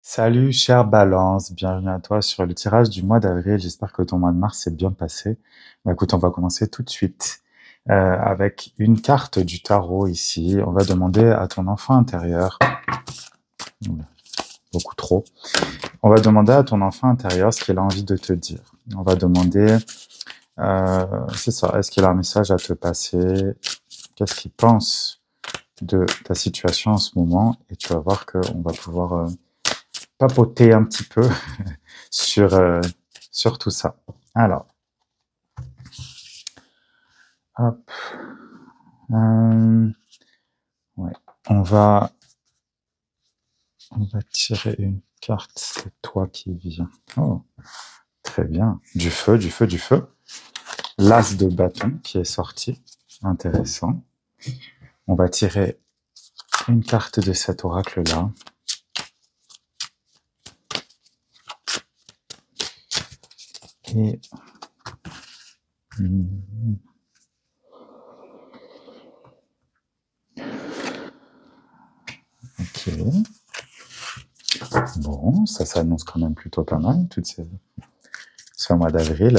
Salut chère Balance, bienvenue à toi sur le tirage du mois d'avril. J'espère que ton mois de mars s'est bien passé. Écoute, on va commencer tout de suite avec une carte du tarot ici. On va demander à ton enfant intérieur, oula, beaucoup trop, on va demander à ton enfant intérieur ce qu'il a envie de te dire. On va demander, c'est ça, est-ce qu'il a un message à te passer? Qu'est-ce qu'il pense de ta situation en ce moment? Et tu vas voir qu'on va pouvoir papoter un petit peu sur, sur tout ça. Alors, hop. Ouais. On va tirer une carte. C'est toi qui viens. Oh, très bien. Du feu, du feu, du feu. L'as de bâton qui est sorti. Intéressant. On va tirer une carte de cet oracle-là. Et... Ok. Bon, ça s'annonce quand même plutôt pas mal, ce mois d'avril.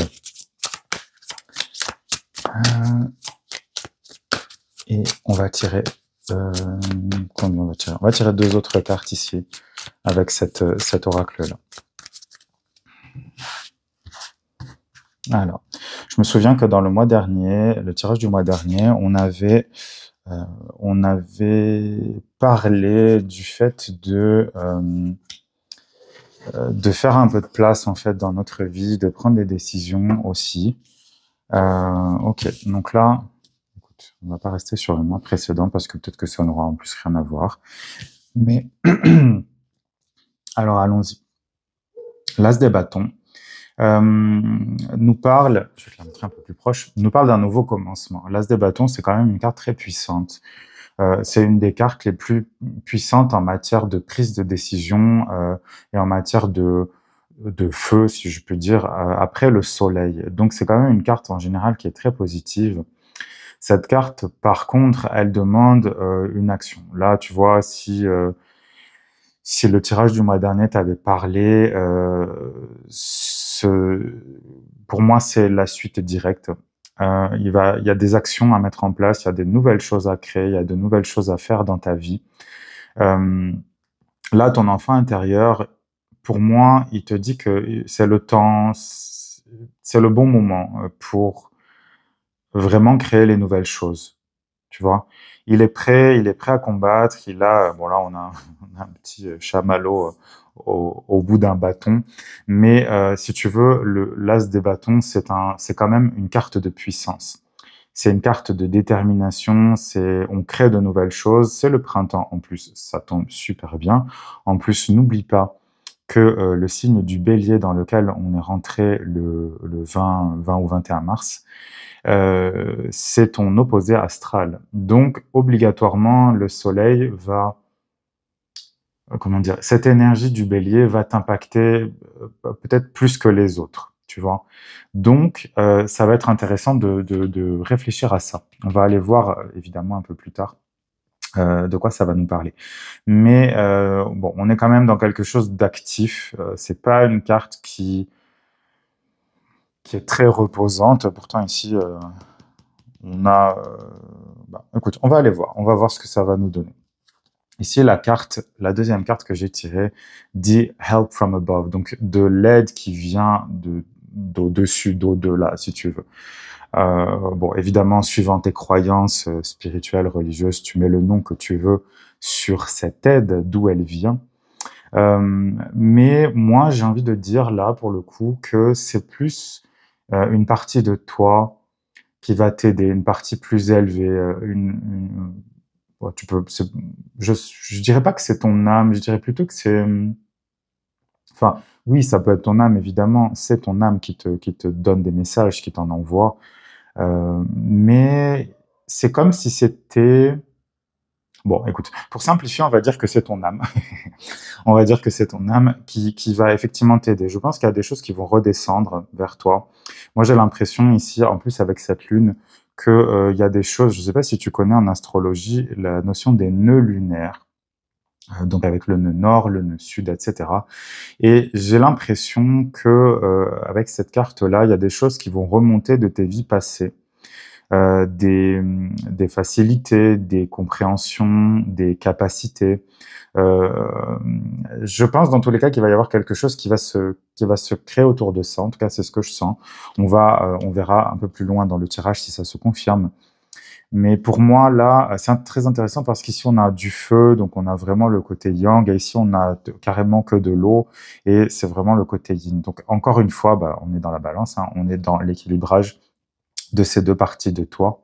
Et on va tirer... combien on va tirer? On va tirer deux autres cartes ici, avec cet oracle-là. Alors, je me souviens que dans le mois dernier, le tirage du mois dernier, on avait parlé du fait de faire un peu de place en fait dans notre vie, de prendre des décisions aussi. Ok, donc là, écoute, on va pas rester sur le mois précédent parce que peut-être que ça n'aura en plus rien à voir. Mais alors allons-y. L'as des bâtons nous parle, je vais te la montrer un peu plus proche, nous parle d'un nouveau commencement. L'as des bâtons, c'est quand même une carte très puissante. C'est une des cartes les plus puissantes en matière de prise de décision et en matière de feu, si je peux dire, après le soleil. Donc c'est quand même une carte en général qui est très positive. Cette carte, par contre, elle demande une action. Là, tu vois, si le tirage du mois dernier t'avait parlé, pour moi, c'est la suite directe. Il y a des actions à mettre en place, il y a des nouvelles choses à créer, il y a de nouvelles choses à faire dans ta vie. Là, ton enfant intérieur, pour moi, il te dit que c'est le temps, c'est le bon moment pour vraiment créer les nouvelles choses. Tu vois, il est prêt à combattre. Bon là, on a un petit chamallow au bout d'un bâton, mais si tu veux, l'as des bâtons, c'est quand même une carte de puissance. C'est une carte de détermination. On crée de nouvelles choses. C'est le printemps en plus, ça tombe super bien. En plus, n'oublie pas que le signe du Bélier dans lequel on est rentré le 20 ou 21 mars. C'est ton opposé astral. Donc, obligatoirement, le soleil va, comment dire, cette énergie du bélier va t'impacter peut-être plus que les autres, tu vois. Donc, ça va être intéressant de réfléchir à ça. On va aller voir, évidemment, un peu plus tard de quoi ça va nous parler. Mais bon, on est quand même dans quelque chose d'actif. C'est pas une carte qui est très reposante. Pourtant, ici, on a... écoute, on va aller voir. On va voir ce que ça va nous donner. Ici, la deuxième carte que j'ai tirée dit Help from above, donc de l'aide qui vient d'au-dessus, d'au-delà, si tu veux. Bon, évidemment, suivant tes croyances spirituelles, religieuses, tu mets le nom que tu veux sur cette aide, d'où elle vient. Mais moi, j'ai envie de dire là, pour le coup, que c'est plus une partie de toi qui va t'aider, une partie plus élevée, bon, je dirais pas que c'est ton âme, je dirais plutôt que c'est, enfin, oui, ça peut être ton âme, évidemment, c'est ton âme qui te donne des messages, qui t'en envoie, mais c'est comme si c'était, bon, écoute, pour simplifier, on va dire que c'est ton âme. On va dire que c'est ton âme qui va effectivement t'aider. Je pense qu'il y a des choses qui vont redescendre vers toi. Moi, j'ai l'impression ici, en plus avec cette lune, que il y a des choses, je ne sais pas si tu connais en astrologie la notion des nœuds lunaires. donc avec le nœud nord, le nœud sud, etc. Et j'ai l'impression que avec cette carte-là, il y a des choses qui vont remonter de tes vies passées. Des facilités, des compréhensions, des capacités. Euh, je pense dans tous les cas qu'il va y avoir quelque chose qui va se créer autour de ça. En tout cas, c'est ce que je sens. On verra un peu plus loin dans le tirage si ça se confirme. Mais pour moi, là, c'est très intéressant parce qu'ici, on a du feu, donc on a vraiment le côté yang, et ici, on a carrément que de l'eau, et c'est vraiment le côté yin. Donc, encore une fois, bah, on est dans la balance, hein, on est dans l'équilibrage de ces deux parties de toi.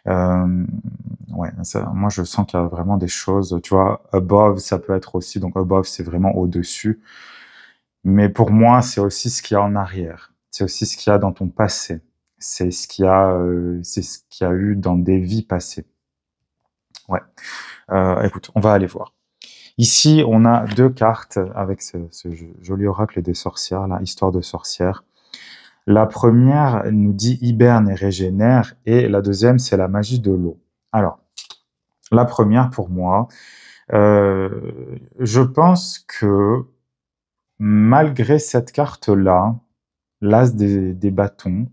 Ouais, ça, moi, je sens qu'il y a vraiment des choses, tu vois, above, ça peut être aussi, donc above, c'est vraiment au-dessus. Mais pour moi, c'est aussi ce qu'il y a en arrière. C'est aussi ce qu'il y a dans ton passé. C'est ce qu'il y a eu dans des vies passées. Ouais. Écoute, on va aller voir. Ici, on a deux cartes avec ce joli oracle des sorcières, là, histoire de sorcière. La première nous dit hiberne et régénère, et la deuxième, c'est la magie de l'eau. Alors, la première, pour moi, je pense que malgré cette carte-là, l'as des bâtons,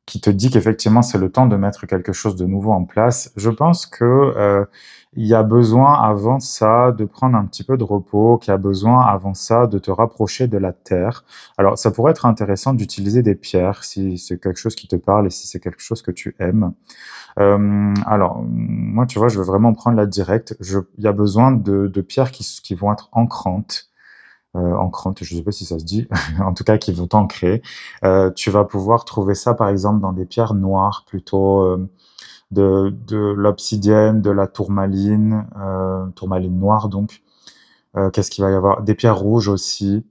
qui te dit qu'effectivement c'est le temps de mettre quelque chose de nouveau en place, je pense que il y a besoin avant ça de prendre un petit peu de repos, qu'il y a besoin avant ça de te rapprocher de la terre. Alors ça pourrait être intéressant d'utiliser des pierres si c'est quelque chose qui te parle et si c'est quelque chose que tu aimes. Alors moi tu vois, je veux vraiment prendre la directe. Il y a besoin de pierres qui vont être ancrantes. Ancrante, je ne sais pas si ça se dit, en tout cas qui vont t'ancrer. Tu vas pouvoir trouver ça par exemple dans des pierres noires plutôt, de l'obsidienne, de la tourmaline, tourmaline noire donc. Qu'est-ce qu'il va y avoir? Des pierres rouges aussi,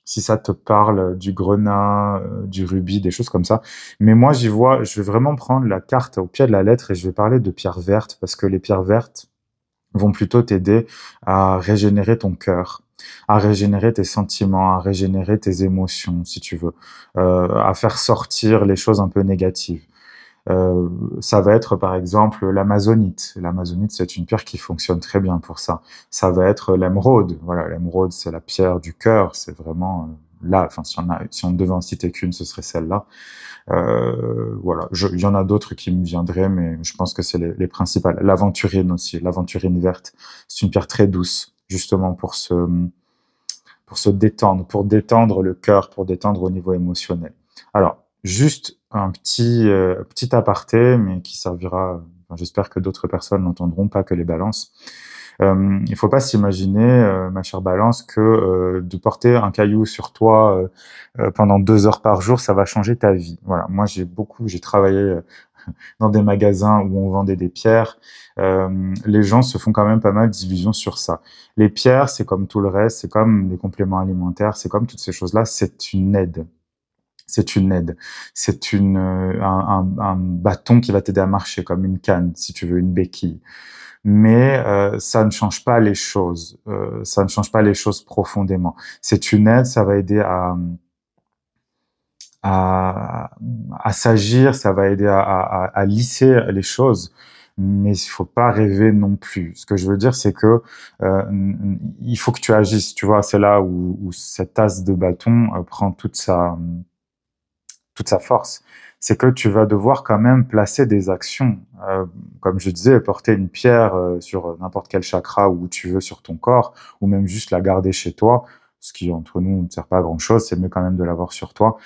si ça te parle, du grenat, du rubis, des choses comme ça. Mais moi j'y vois, je vais vraiment prendre la carte au pied de la lettre et je vais parler de pierres vertes parce que les pierres vertes vont plutôt t'aider à régénérer ton cœur, à régénérer tes sentiments, à régénérer tes émotions, si tu veux, à faire sortir les choses un peu négatives. Ça va être par exemple l'amazonite. L'amazonite, c'est une pierre qui fonctionne très bien pour ça. Ça va être l'émeraude. Voilà, l'émeraude, c'est la pierre du cœur. C'est vraiment là. Enfin, si on devait en citer qu'une, ce serait celle-là. Voilà, il y en a d'autres qui me viendraient, mais je pense que c'est les principales. L'aventurine aussi, l'aventurine verte. C'est une pierre très douce, justement pour se détendre, pour détendre le cœur, pour détendre au niveau émotionnel. Alors, juste un petit aparté, mais qui servira, enfin, j'espère que d'autres personnes n'entendront pas que les balances. Il faut pas s'imaginer, ma chère Balance, que de porter un caillou sur toi pendant 2 heures par jour, ça va changer ta vie. Voilà, moi j'ai travaillé dans des magasins où on vendait des pierres. Les gens se font quand même pas mal d'illusions sur ça. Les pierres, c'est comme tout le reste, c'est comme les compléments alimentaires, c'est comme toutes ces choses-là, c'est une aide. C'est une aide. C'est un bâton qui va t'aider à marcher, comme une canne, si tu veux, une béquille. Mais ça ne change pas les choses. Ça ne change pas les choses profondément. C'est une aide, ça va aider à, à s'agir, ça va aider à lisser les choses. Mais il faut pas rêver non plus. Ce que je veux dire, c'est que il faut que tu agisses. Tu vois, c'est là où cette tasse de bâton prend toute sa force, c'est que tu vas devoir quand même placer des actions. Comme je disais, porter une pierre sur n'importe quel chakra où tu veux sur ton corps, ou même juste la garder chez toi, ce qui entre nous ne sert pas à grand chose, c'est mieux quand même de l'avoir sur toi.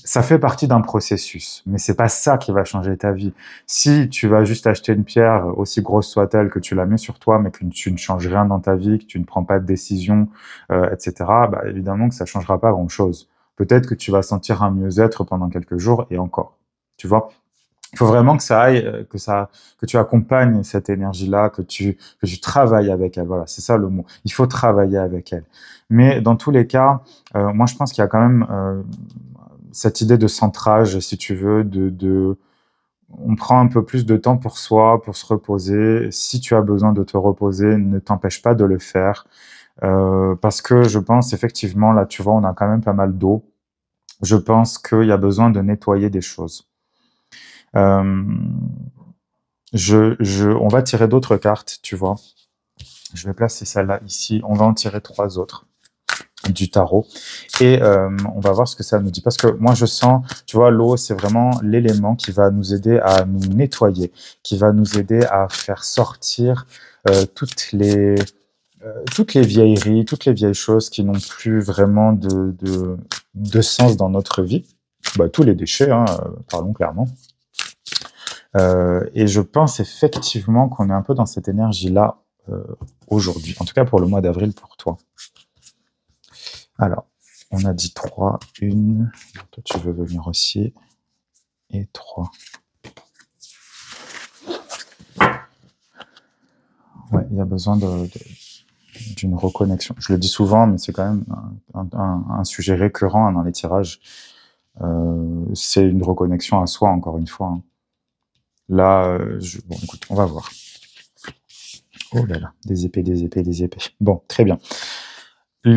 Ça fait partie d'un processus, mais c'est pas ça qui va changer ta vie. Si tu vas juste acheter une pierre, aussi grosse soit-elle, que tu la mets sur toi, mais que tu ne changes rien dans ta vie, que tu ne prends pas de décision, etc., bah, évidemment que ça changera pas grand-chose. Peut-être que tu vas sentir un mieux-être pendant quelques jours et encore. Tu vois, il faut vraiment que ça aille, que tu accompagnes cette énergie-là, que tu travailles avec elle. Voilà, c'est ça le mot. Il faut travailler avec elle. Mais dans tous les cas, moi je pense qu'il y a quand même cette idée de centrage, si tu veux, on prend un peu plus de temps pour soi, pour se reposer. Si tu as besoin de te reposer, ne t'empêche pas de le faire. Parce que je pense effectivement, là, tu vois, on a quand même pas mal d'eau. Je pense qu'il y a besoin de nettoyer des choses. On va tirer d'autres cartes, tu vois. Je vais placer celle-là ici. On va en tirer 3 autres du tarot et on va voir ce que ça nous dit, parce que moi je sens, tu vois, l'eau c'est vraiment l'élément qui va nous aider à nous nettoyer, qui va nous aider à faire sortir toutes les vieilleries, toutes les vieilles choses qui n'ont plus vraiment de sens dans notre vie. Bah, tous les déchets, hein, parlons clairement. Et je pense effectivement qu'on est un peu dans cette énergie-là aujourd'hui, en tout cas pour le mois d'avril pour toi. Alors, on a dit 3, 1, toi tu veux venir aussi, et 3. Ouais, il y a besoin d'une reconnexion. Je le dis souvent, mais c'est quand même un sujet récurrent dans les tirages. C'est une reconnexion à soi, encore une fois. Hein. Là, bon, écoute, on va voir. Oh là là, des épées, des épées, des épées. Bon, très bien. C'est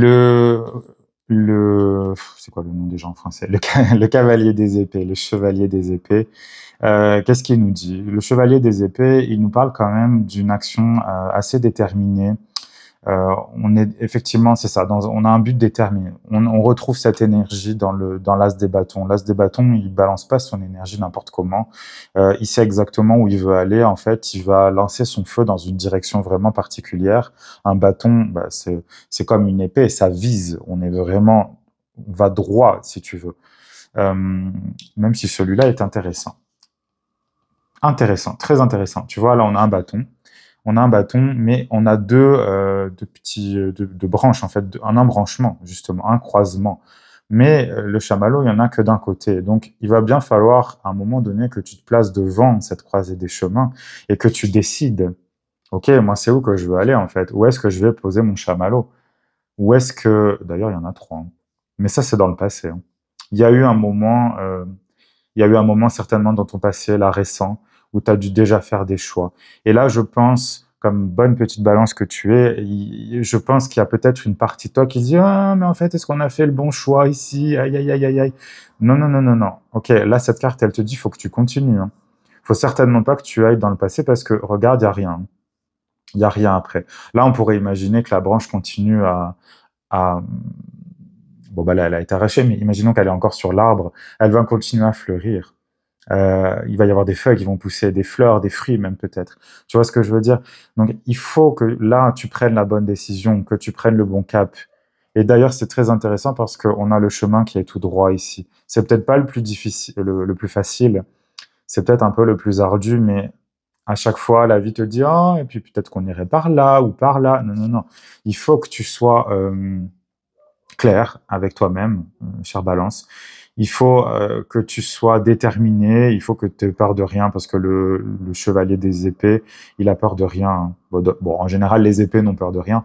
quoi le nom déjà en français? Le cavalier des épées, le chevalier des épées. Qu'est-ce qu'il nous dit? Le chevalier des épées, il nous parle quand même d'une action assez déterminée. On est effectivement, c'est ça, on a un but déterminé. On retrouve cette énergie dans l'as des bâtons. L'as des bâtons, il balance pas son énergie n'importe comment. Il sait exactement où il veut aller. En fait, il va lancer son feu dans une direction vraiment particulière. Un bâton, bah, c'est comme une épée, ça vise. On va droit, si tu veux. Même si celui-là est intéressant. Intéressant, très intéressant. Tu vois, là, on a un bâton. Mais on a deux branches, en fait, un embranchement, justement, un croisement. Mais le chamallow, il n'y en a que d'un côté. Donc, il va bien falloir, à un moment donné, que tu te places devant cette croisée des chemins et que tu décides, OK, moi, c'est où que je veux aller, en fait? Où est-ce que je vais poser mon chamallow? Où est-ce que... D'ailleurs, il y en a 3. Hein. Mais ça, c'est dans le passé. Hein. Il y a eu un moment... Il y a eu un moment certainement dans ton passé, là récent, où tu as dû déjà faire des choix. Et là, je pense, comme bonne petite balance que tu es, je pense qu'il y a peut-être une partie de toi qui se dit « Ah, mais en fait, est-ce qu'on a fait le bon choix ici? Aïe, aïe, aïe, aïe, aïe. » Non, non, non, non, non. Ok, là, cette carte, elle te dit « Faut que tu continues. Hein. Faut certainement pas que tu ailles dans le passé parce que, regarde, il n'y a rien. Il n'y a rien après. » Là, on pourrait imaginer que la branche continue à bon, bah là, elle a été arrachée, mais imaginons qu'elle est encore sur l'arbre, elle va continuer à fleurir. Il va y avoir des feuilles qui vont pousser, des fleurs, des fruits même peut-être. Tu vois ce que je veux dire? Donc, il faut que là, tu prennes la bonne décision, que tu prennes le bon cap. Et d'ailleurs, c'est très intéressant parce qu'on a le chemin qui est tout droit ici. C'est peut-être pas le plus difficile, le plus facile. C'est peut-être un peu le plus ardu, mais à chaque fois, la vie te dit, ah, et puis peut-être qu'on irait par là ou par là. Non, non, non. Il faut que tu sois clair avec toi-même, chère Balance. Il faut que tu sois déterminé, il faut que tu aies peur de rien, parce que le chevalier des épées, il a peur de rien. Bon, en général, les épées n'ont peur de rien.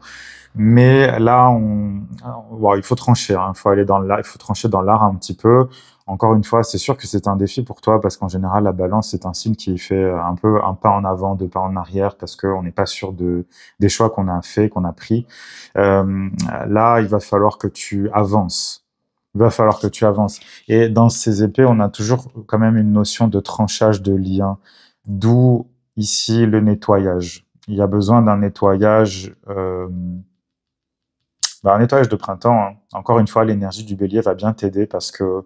Mais là, bon, il faut trancher, hein, il faut aller dans l'art, il faut trancher dans l'art un petit peu. Encore une fois, c'est sûr que c'est un défi pour toi, parce qu'en général, la balance, c'est un signe qui fait un peu un pas en avant, 2 pas en arrière, parce qu'on n'est pas sûr des choix qu'on a fait, qu'on a pris. Là, il va falloir que tu avances. Il va falloir que tu avances. Et dans ces épées, on a toujours quand même une notion de tranchage de lien, d'où ici le nettoyage. Il y a besoin d'un nettoyage, un nettoyage de printemps. Hein. Encore une fois, l'énergie du bélier va bien t'aider parce que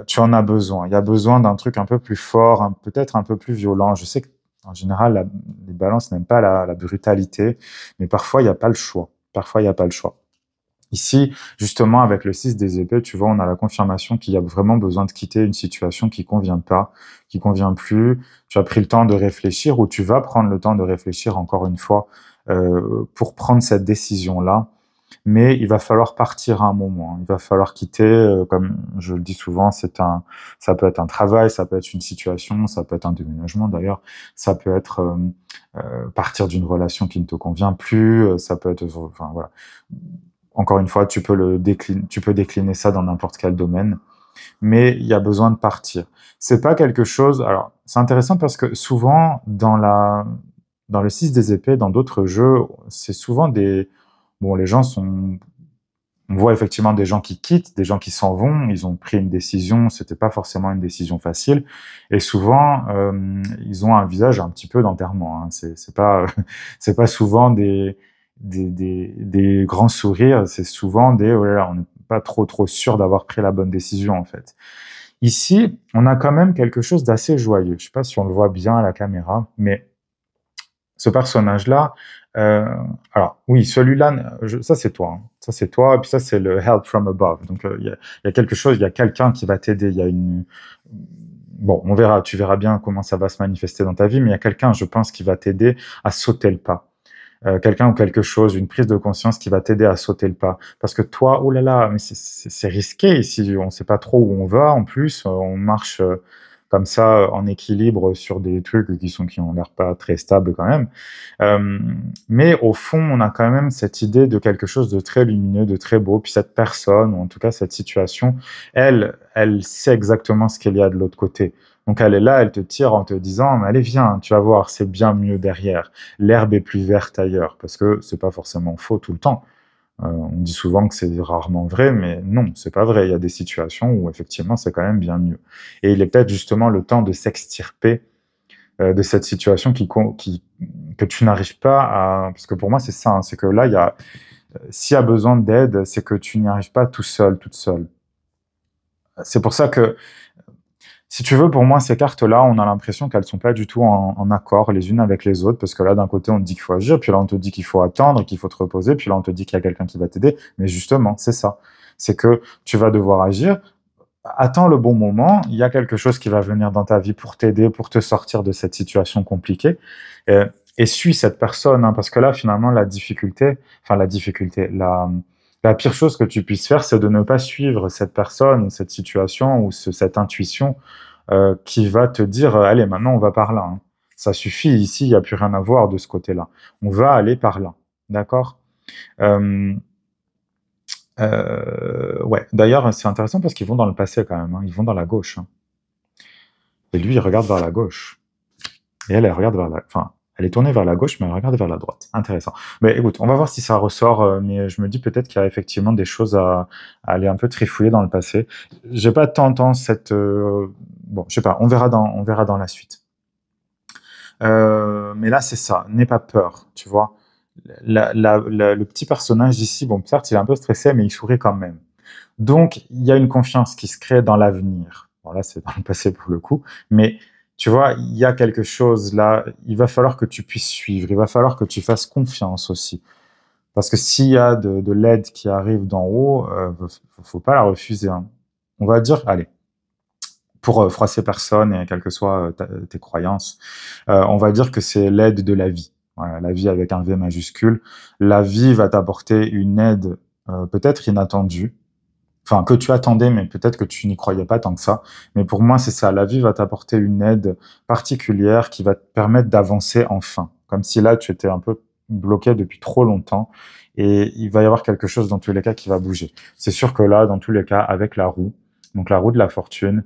tu en as besoin. Il y a besoin d'un truc un peu plus fort, peut-être un peu plus violent. Je sais qu'en général, les balances n'aiment pas la brutalité, mais parfois, il n'y a pas le choix. Parfois, il n'y a pas le choix. Ici, justement, avec le 6 des épées, tu vois, on a la confirmation qu'il y a vraiment besoin de quitter une situation qui convient pas, qui convient plus. Tu as pris le temps de réfléchir, ou tu vas prendre le temps de réfléchir encore une fois pour prendre cette décision-là. Mais il va falloir partir à un moment. Il va falloir quitter, comme je le dis souvent, ça peut être un travail, ça peut être une situation, ça peut être un déménagement d'ailleurs, ça peut être partir d'une relation qui ne te convient plus, ça peut être, enfin voilà. Encore une fois, tu peux décliner ça dans n'importe quel domaine, mais il y a besoin de partir. C'est pas quelque chose. Alors, c'est intéressant parce que souvent dans le 6 des épées, dans d'autres jeux, c'est souvent des. Bon, les gens sont On voit effectivement des gens qui quittent, des gens qui s'en vont, ils ont pris une décision, c'était pas forcément une décision facile, et souvent, ils ont un visage un petit peu d'enterrement, hein. C'est pas, c'est pas souvent des grands sourires, c'est souvent des: «Oh là là, on n'est pas trop sûr d'avoir pris la bonne décision», en fait. Ici, on a quand même quelque chose d'assez joyeux. Je sais pas si on le voit bien à la caméra, mais ce personnage-là, heu, alors oui, celui-là, ça c'est toi, hein. Ça c'est toi, et puis ça c'est le help from above. Donc il y a quelque chose, il y a quelqu'un qui va t'aider, il y a une bon, on verra, tu verras bien comment ça va se manifester dans ta vie, mais il y a quelqu'un, je pense, qui va t'aider à sauter le pas. Quelqu'un ou quelque chose, une prise de conscience qui va t'aider à sauter le pas. Parce que toi, oh là là, mais c'est risqué ici, on ne sait pas trop où on va en plus, on marche comme ça en équilibre sur des trucs qui ont l'air pas très stables quand même. Euh, mais au fond, on a quand même cette idée de quelque chose de très lumineux, de très beau. Puis cette personne, ou en tout cas cette situation, elle sait exactement ce qu'il y a de l'autre côté. Donc elle est là, elle te tire en te disant, mais allez viens, tu vas voir, c'est bien mieux derrière. L'herbe est plus verte ailleurs, parce que c'est pas forcément faux tout le temps. On dit souvent que c'est rarement vrai, mais non, c'est pas vrai. Il y a des situations où effectivement c'est quand même bien mieux. Et il est peut-être justement le temps de s'extirper de cette situation que tu n'arrives pas à... Parce que pour moi c'est ça, hein, c'est que là, s'il y a besoin d'aide, c'est que tu n'y arrives pas tout seul, toute seule. C'est pour ça que si tu veux, pour moi, ces cartes-là, on a l'impression qu'elles sont pas du tout en accord les unes avec les autres, parce que là, d'un côté, on te dit qu'il faut agir, puis là, on te dit qu'il faut attendre, qu'il faut te reposer, puis là, on te dit qu'il y a quelqu'un qui va t'aider. Mais justement, c'est ça. C'est que tu vas devoir agir. Attends le bon moment. Il y a quelque chose qui va venir dans ta vie pour t'aider, pour te sortir de cette situation compliquée. Et, et suis cette personne, hein, parce que là, finalement, la pire chose que tu puisses faire, c'est de ne pas suivre cette personne, cette situation ou cette intuition qui va te dire allez, maintenant on va par là, hein. Ça suffit, ici, il n'y a plus rien à voir de ce côté-là. On va aller par là. D'accord. Euh, ouais, d'ailleurs, c'est intéressant parce qu'ils vont dans le passé quand même, hein. Ils vont dans la gauche, hein. Et lui, il regarde vers la gauche. Et elle regarde vers la... Enfin, elle est tournée vers la gauche, mais elle regarde vers la droite. Intéressant. Mais écoute, on va voir si ça ressort, mais je me dis peut-être qu'il y a effectivement des choses à aller un peu trifouiller dans le passé. J'ai pas tant cette... Bon, je sais pas, on verra dans la suite. Mais là, c'est ça, n'aie pas peur, tu vois. Le petit personnage ici, bon, certes, il est un peu stressé, mais il sourit quand même. Donc, il y a une confiance qui se crée dans l'avenir. Bon, là, c'est dans le passé pour le coup, mais tu vois, il y a quelque chose là, il va falloir que tu puisses suivre, il va falloir que tu fasses confiance aussi. Parce que s'il y a de l'aide qui arrive d'en haut, faut pas la refuser, hein. On va dire, allez, pour froisser personne et quelles que soient tes croyances, on va dire que c'est l'aide de la vie. Voilà, la vie avec un V majuscule. La vie va t'apporter une aide peut-être inattendue, enfin que tu attendais, mais peut-être que tu n'y croyais pas tant que ça. Mais pour moi, c'est ça. La vie va t'apporter une aide particulière qui va te permettre d'avancer enfin. Comme si là, tu étais un peu bloqué depuis trop longtemps. Et il va y avoir quelque chose dans tous les cas qui va bouger. C'est sûr que là, dans tous les cas, avec la roue, donc la roue de la fortune,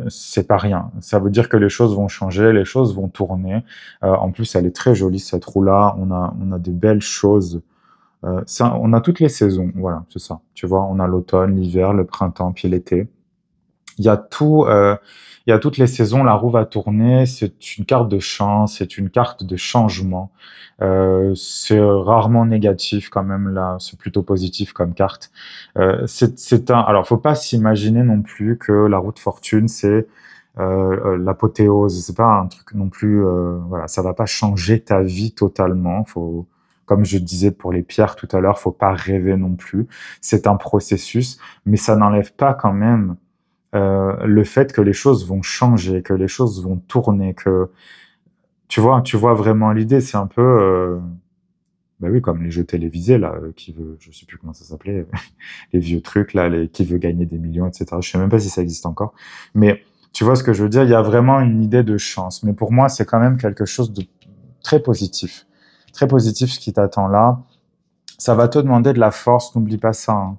c'est pas rien. Ça veut dire que les choses vont changer, les choses vont tourner. En plus, elle est très jolie cette roue-là. On a des belles choses. On a toutes les saisons, voilà, c'est ça. Tu vois, on a l'automne, l'hiver, le printemps, puis l'été. Il y a tout, il y a toutes les saisons, la roue va tourner. C'est une carte de chance, c'est une carte de changement. C'est rarement négatif quand même là, c'est plutôt positif comme carte. Alors, faut pas s'imaginer non plus que la roue de fortune c'est l'apothéose. C'est pas un truc non plus. Voilà, ça va pas changer ta vie totalement. Comme je disais pour les pierres tout à l'heure, faut pas rêver non plus. C'est un processus, mais ça n'enlève pas quand même le fait que les choses vont changer, que les choses vont tourner, que tu vois vraiment l'idée, c'est un peu, bah oui, comme les jeux télévisés là, je sais plus comment ça s'appelait, les vieux trucs là, qui veut gagner des millions, etc. Je sais même pas si ça existe encore, mais tu vois ce que je veux dire, il y a vraiment une idée de chance, mais pour moi c'est quand même quelque chose de très positif, ce qui t'attend là. Ça va te demander de la force, n'oublie pas ça, hein.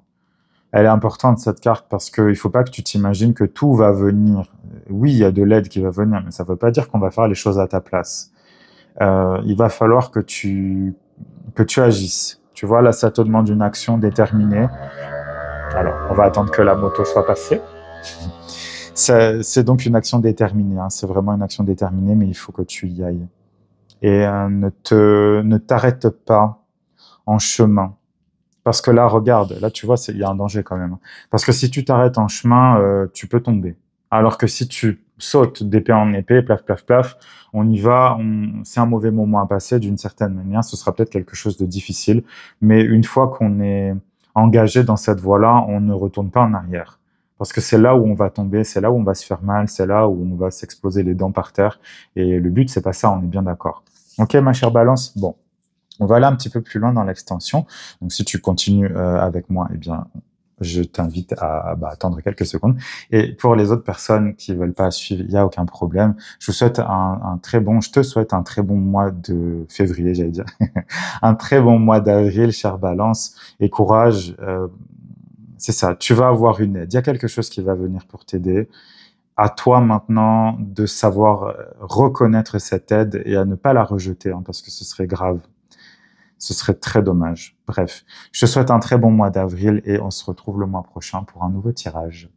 Elle est importante cette carte parce qu'il faut pas que tu t'imagines que tout va venir. Oui, il y a de l'aide qui va venir, mais ça veut pas dire qu'on va faire les choses à ta place. Il va falloir que tu agisses. Tu vois, là, ça te demande une action déterminée. Alors, on va attendre que la moto soit passée. C'est donc une action déterminée, hein. C'est vraiment une action déterminée, mais il faut que tu y ailles. Et ne t'arrête pas en chemin. Parce que là, regarde, là, tu vois, il y a un danger quand même. Parce que si tu t'arrêtes en chemin, tu peux tomber. Alors que si tu sautes d'épée en épée, plaf, plaf, plaf, on y va, c'est un mauvais moment à passer d'une certaine manière, ce sera peut-être quelque chose de difficile, mais une fois qu'on est engagé dans cette voie-là, on ne retourne pas en arrière. Parce que c'est là où on va tomber, c'est là où on va se faire mal, c'est là où on va s'exploser les dents par terre. Et le but, c'est pas ça, on est bien d'accord. Ok, ma chère Balance? Bon, on va aller un petit peu plus loin dans l'extension. Donc, si tu continues avec moi, eh bien, je t'invite à attendre quelques secondes. Et pour les autres personnes qui veulent pas suivre, il y a aucun problème. Je te souhaite un très bon mois de février, j'allais dire, un très bon mois d'avril, chère Balance, et courage. C'est ça. Tu vas avoir une aide. Il y a quelque chose qui va venir pour t'aider. À toi maintenant de savoir reconnaître cette aide et à ne pas la rejeter, hein, parce que ce serait grave. Ce serait très dommage. Bref, je te souhaite un très bon mois d'avril et on se retrouve le mois prochain pour un nouveau tirage.